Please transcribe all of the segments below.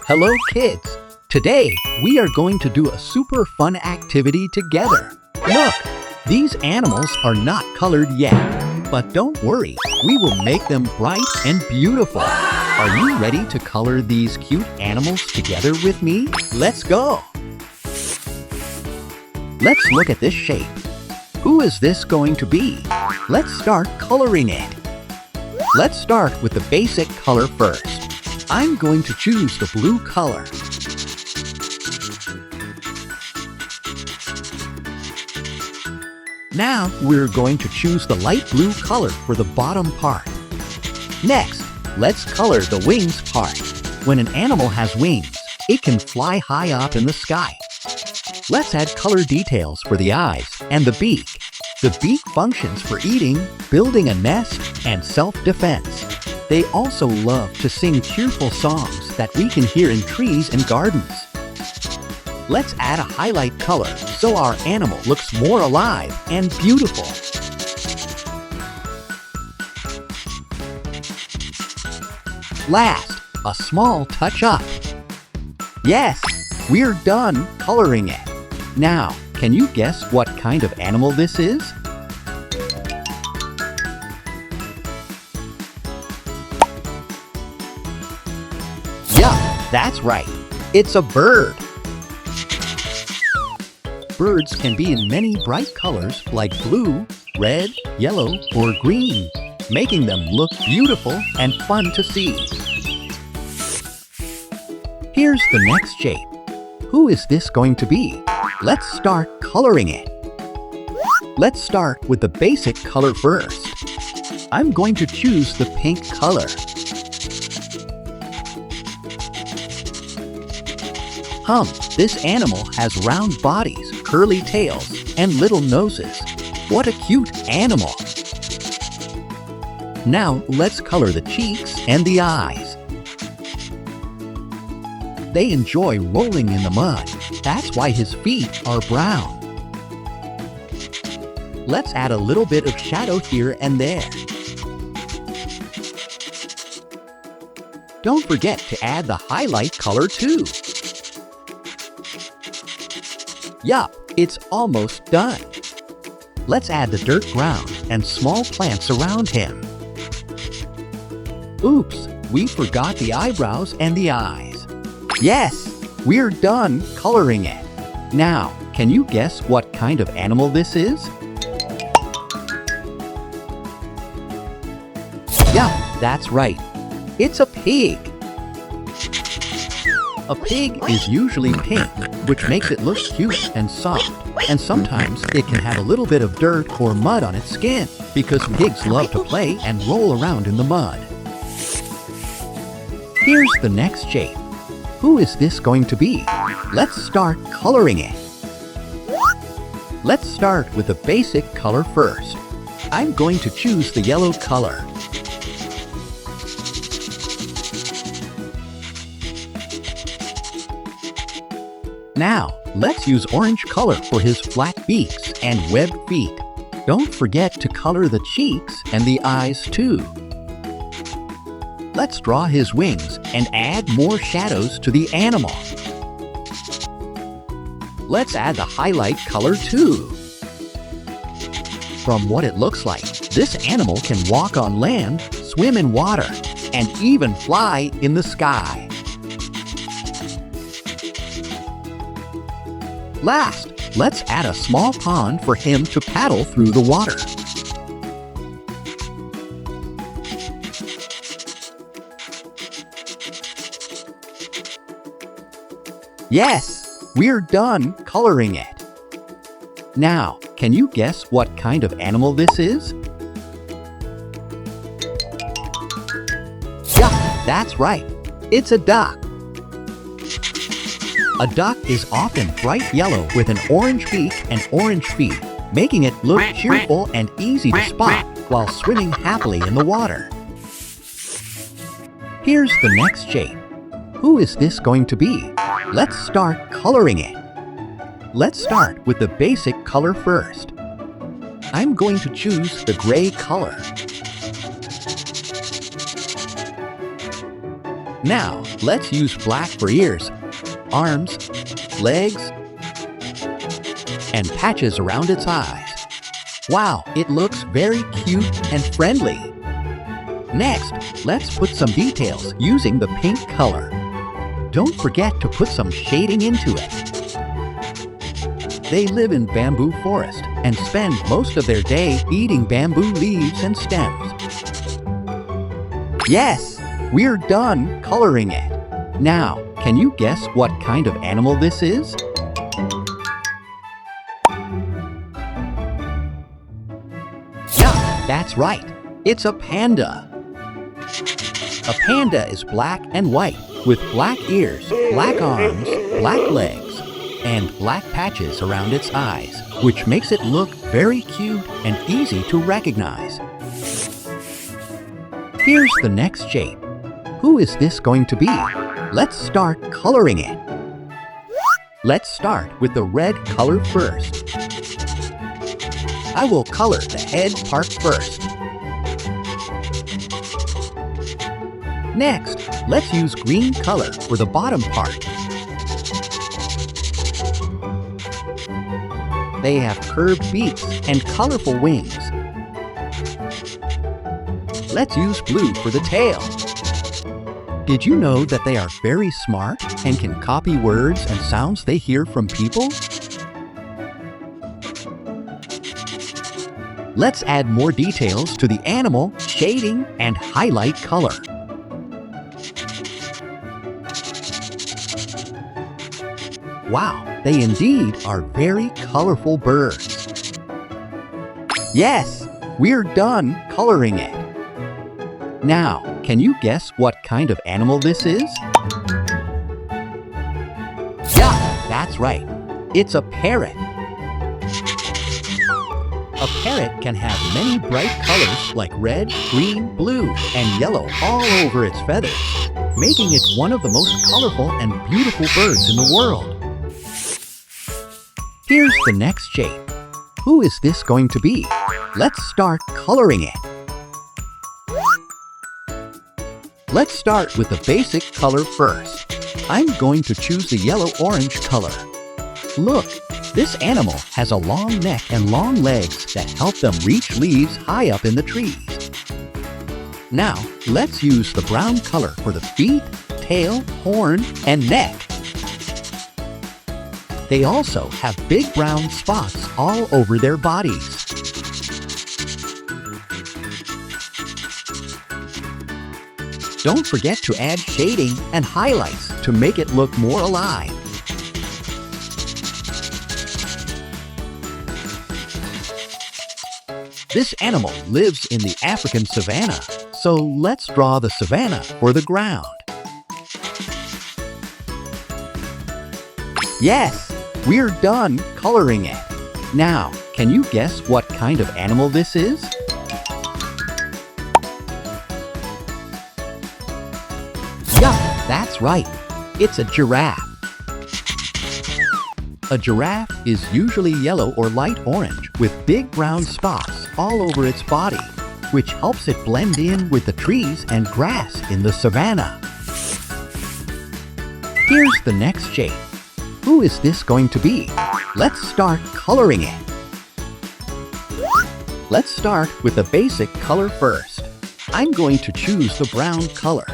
Hello kids! Today we are going to do a super fun activity together. Look, these animals are not colored yet, but don't worry, we will make them bright and beautiful. Are you ready to color these cute animals together with me? Let's go! Let's look at this shape. Who is this going to be? Let's start coloring it. Let's start with the basic color first. I'm going to choose the blue color. Now we're going to choose the light blue color for the bottom part. Next, let's color the wings part. When an animal has wings, it can fly high up in the sky. Let's add color details for the eyes and the beak. The beak functions for eating, building a nest, and self-defense. They also love to sing cheerful songs that we can hear in trees and gardens. Let's add a highlight color so our animal looks more alive and beautiful. Last, a small touch-up. Yes, we're done coloring it. Now, can you guess what kind of animal this is? Yeah, that's right. It's a bird. Birds can be in many bright colors like blue, red, yellow, or green, making them look beautiful and fun to see. Here's the next shape. Who is this going to be? Let's start coloring it. Let's start with the basic color first. I'm going to choose the pink color. This animal has round bodies, curly tails, and little noses. What a cute animal! Now let's color the cheeks and the eyes. They enjoy rolling in the mud. That's why his feet are brown. Let's add a little bit of shadow here and there. Don't forget to add the highlight color too. Yup, it's almost done. Let's add the dirt ground and small plants around him. Oops, we forgot the eyebrows and the eyes. Yes, we're done coloring it. Now, can you guess what kind of animal this is? Yeah, that's right. It's a pig. A pig is usually pink, which makes it look cute and soft, and sometimes it can have a little bit of dirt or mud on its skin, because pigs love to play and roll around in the mud. Here's the next shape. Who is this going to be? Let's start coloring it. Let's start with the basic color first. I'm going to choose the yellow color. Now, let's use orange color for his flat beaks and webbed feet. Don't forget to color the cheeks and the eyes too. Let's draw his wings and add more shadows to the animal. Let's add the highlight color too. From what it looks like, this animal can walk on land, swim in water, and even fly in the sky. Last, let's add a small pond for him to paddle through the water. Yes, we're done coloring it. Now, can you guess what kind of animal this is? Yeah, that's right. It's a duck. A duck is often bright yellow with an orange beak and orange feet, making it look cheerful and easy to spot while swimming happily in the water. Here's the next shape. Who is this going to be? Let's start coloring it. Let's start with the basic color first. I'm going to choose the gray color. Now, let's use black for ears, arms, legs, and patches around its eyes. Wow, it looks very cute and friendly. Next, let's put some details using the pink color. Don't forget to put some shading into it. They live in bamboo forest and spend most of their day eating bamboo leaves and stems. Yes, we're done coloring it. Now, can you guess what kind of animal this is? Yeah, that's right. It's a panda. A panda is black and white, with black ears, black arms, black legs, and black patches around its eyes, which makes it look very cute and easy to recognize. Here's the next shape. Who is this going to be? Let's start coloring it. Let's start with the red color first. I will color the head part first. Next, let's use green color for the bottom part. They have curved beaks and colorful wings. Let's use blue for the tail. Did you know that they are very smart and can copy words and sounds they hear from people? Let's add more details to the animal, shading, and highlight color. Wow, they indeed are very colorful birds. Yes, we're done coloring it. Now, can you guess what kind of animal this is? Yeah, that's right. It's a parrot. A parrot can have many bright colors like red, green, blue, and yellow all over its feathers, making it one of the most colorful and beautiful birds in the world. Here's the next shape. Who is this going to be? Let's start coloring it. Let's start with the basic color first. I'm going to choose the yellow-orange color. Look, this animal has a long neck and long legs that help them reach leaves high up in the trees. Now, let's use the brown color for the feet, tail, horn, and neck. They also have big brown spots all over their bodies. Don't forget to add shading and highlights to make it look more alive. This animal lives in the African savanna, so let's draw the savanna for the ground. Yes, we're done coloring it. Now, can you guess what kind of animal this is? Yeah, that's right. It's a giraffe. A giraffe is usually yellow or light orange with big brown spots all over its body, which helps it blend in with the trees and grass in the savanna. Here's the next shape. Who is this going to be? Let's start coloring it. Let's start with the basic color first. I'm going to choose the brown color.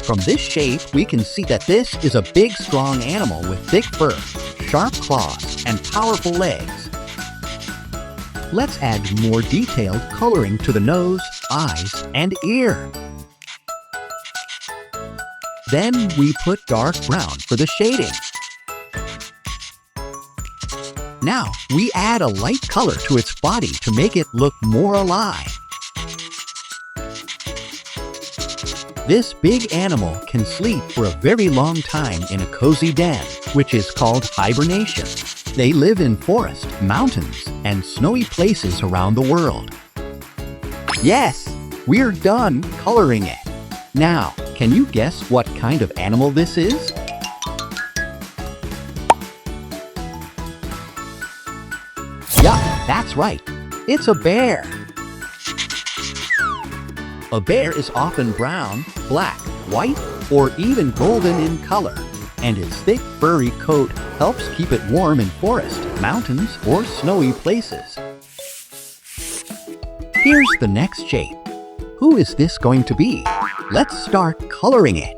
From this shape, we can see that this is a big, strong animal with thick fur, sharp claws, and powerful legs. Let's add more detailed coloring to the nose, eyes, and ear. Then we put dark brown for the shading. Now, we add a light color to its body to make it look more alive. This big animal can sleep for a very long time in a cozy den, which is called hibernation. They live in forests, mountains, and snowy places around the world. Yes, we're done coloring it. Now, can you guess what kind of animal this is? Yeah, that's right. It's a bear. A bear is often brown, black, white, or even golden in color, and its thick furry coat helps keep it warm in forest, mountains, or snowy places. Here's the next shape. Who is this going to be? Let's start coloring it.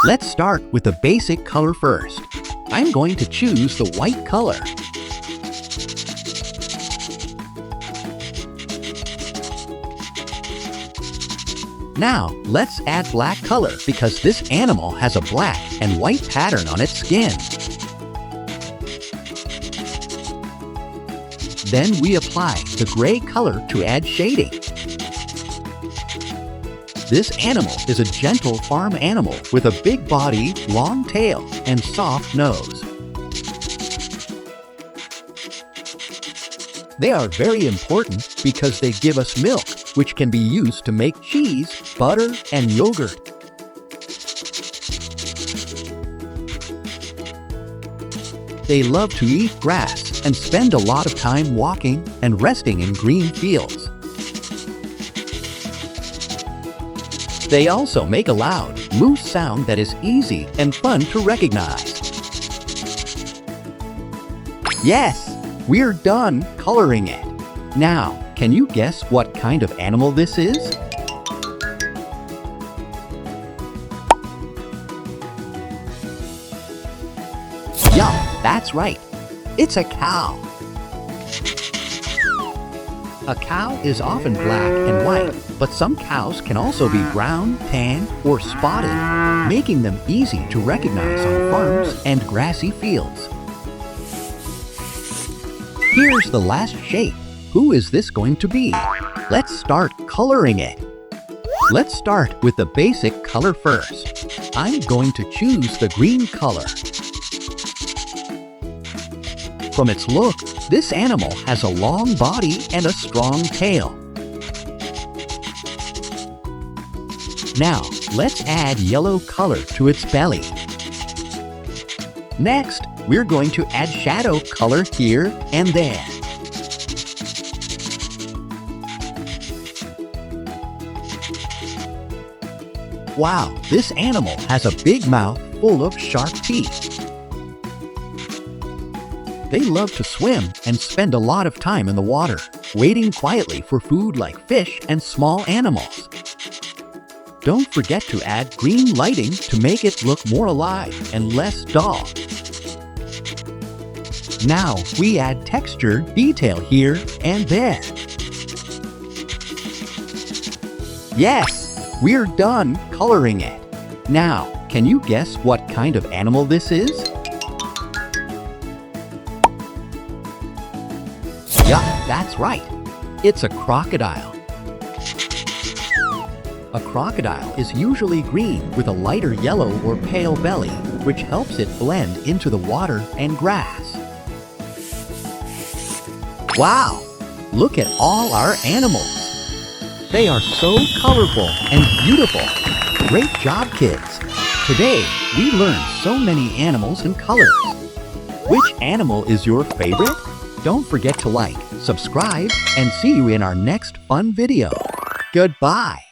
Let's start with the basic color first. I'm going to choose the white color. Now, let's add black color because this animal has a black and white pattern on its skin. Then we apply the gray color to add shading. This animal is a gentle farm animal with a big body, long tail, and soft nose. They are very important because they give us milk, which can be used to make cheese, butter, and yogurt. They love to eat grass and spend a lot of time walking and resting in green fields. They also make a loud moo sound that is easy and fun to recognize. Yes, we're done coloring it. Now, can you guess what kind of animal this is? Yeah, that's right. It's a cow. A cow is often black and white, but some cows can also be brown, tan, or spotted, making them easy to recognize on farms and grassy fields. Here's the last shape. Who is this going to be? Let's start coloring it. Let's start with the basic color first. I'm going to choose the green color. From its look, this animal has a long body and a strong tail. Now, let's add yellow color to its belly. Next, we're going to add shadow color here and there. Wow, this animal has a big mouth full of sharp teeth. They love to swim and spend a lot of time in the water, waiting quietly for food like fish and small animals. Don't forget to add green lighting to make it look more alive and less dull. Now we add textured detail here and there. Yes, we're done coloring it. Now, can you guess what kind of animal this is? Yeah, that's right. It's a crocodile. A crocodile is usually green with a lighter yellow or pale belly, which helps it blend into the water and grass. Wow! Look at all our animals. They are so colorful and beautiful. Great job, kids. Today, we learned so many animals and colors. Which animal is your favorite? Don't forget to like, subscribe, and see you in our next fun video. Goodbye.